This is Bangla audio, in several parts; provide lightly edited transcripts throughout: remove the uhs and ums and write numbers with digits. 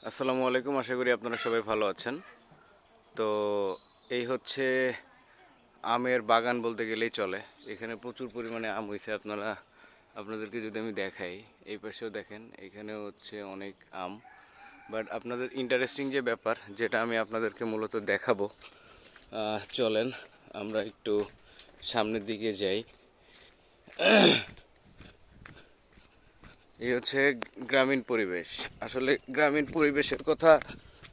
আসসালামু আলাইকুম। আশা করি আপনারা সবাই ভালো আছেন। তো এই হচ্ছে আমের বাগান বলতে গেলেই চলে। এখানে প্রচুর পরিমাণে আম হয়েছে। আপনাদেরকে যদি আমি দেখাই, এই পাশেও দেখেন, এখানেও হচ্ছে অনেক আম। বাট আপনাদের ইন্টারেস্টিং যে ব্যাপার, যেটা আমি আপনাদেরকে মূলত দেখাবো, চলেন আমরা একটু সামনের দিকে যাই। এই হচ্ছে গ্রামীণ পরিবেশ। আসলে গ্রামীণ পরিবেশের কথা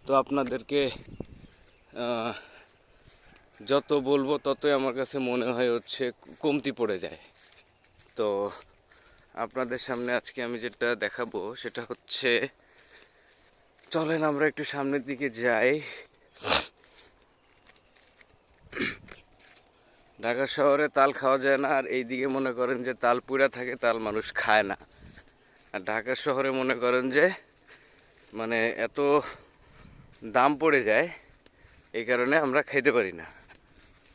তো আপনাদেরকে যত বলবো ততই আমার কাছে মনে হয় হচ্ছে কমতি পড়ে যায়। তো আপনাদের সামনে আজকে আমি যেটা দেখাবো সেটা হচ্ছে, চলেন আমরা একটু সামনের দিকে যাই। ঢাকা শহরে তাল খাওয়া যায় না, আর এইদিকে মনে করেন যে তাল পুড়া থাকে, তাল মানুষ খায় না। আর ঢাকা শহরে মনে করেন যে মানে এত দাম পড়ে যায়, এই কারণে আমরা খাইতে পারি না।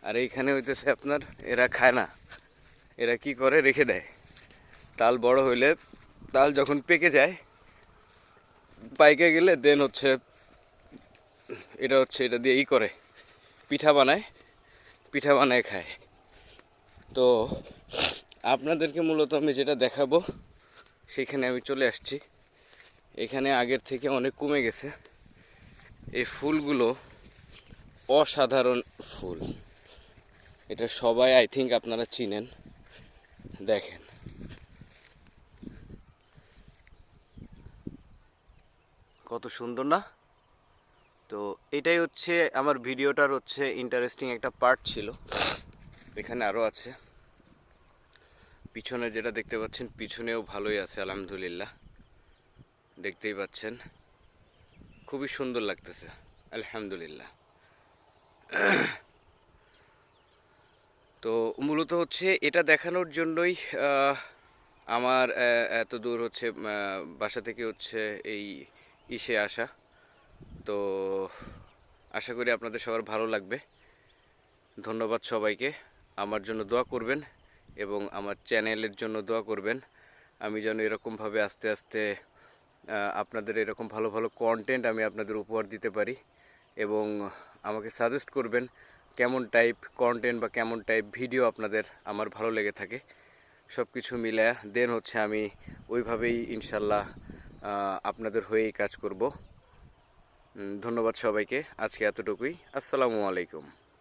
আর এইখানে হইতেছে আপনার, এরা খায় না, এরা কি করে রেখে দেয়। তাল বড় হইলে, তাল যখন পেকে যায়, পাইকে গেলে দেন হচ্ছে এটা দিয়ে করে পিঠা বানায়, পিঠা বানায় খায়। তো আপনাদেরকে মূলত আমি যেটা দেখাবো, সেখানে আমি চলে আসছি। এখানে আগের থেকে অনেক কমে গেছে। এই ফুলগুলো অসাধারণ ফুল, এটা সবাই আই থিঙ্ক আপনারা চিনেন। দেখেন কত সুন্দর না? তো এটাই হচ্ছে আমার ভিডিওটার হচ্ছে ইন্টারেস্টিং একটা পার্ট ছিল। এখানে আরও আছে, পিছনে যেটা দেখতে পাচ্ছেন, পিছনেও ভালোই আছে আলহামদুলিল্লাহ। দেখতেই পাচ্ছেন খুবই সুন্দর লাগতেছে আলহামদুলিল্লাহ। তো মূলত হচ্ছে এটা দেখানোর জন্যই আমার এত দূর হচ্ছে বাসা থেকে হচ্ছে এই ইসে আসা। তো আশা করি আপনাদের সবার ভালো লাগবে। ধন্যবাদ সবাইকে। আমার জন্য দোয়া করবেন এবং আমার চ্যানেলের জন্য দোয়া করবেন। আমি যেন এরকমভাবে আস্তে আস্তে আপনাদের এরকম ভালো ভালো কন্টেন্ট আমি আপনাদের উপহার দিতে পারি। এবং আমাকে সাজেস্ট করবেন কেমন টাইপ কন্টেন্ট বা কেমন টাইপ ভিডিও আপনাদের আমার ভালো লেগে থাকে। সব কিছু মিলে দেন হচ্ছে আমি ওইভাবেই ইনশাল্লাহ আপনাদের হয়েই কাজ করব। ধন্যবাদ সবাইকে। আজকে এতটুকুই। আসসালামু আলাইকুম।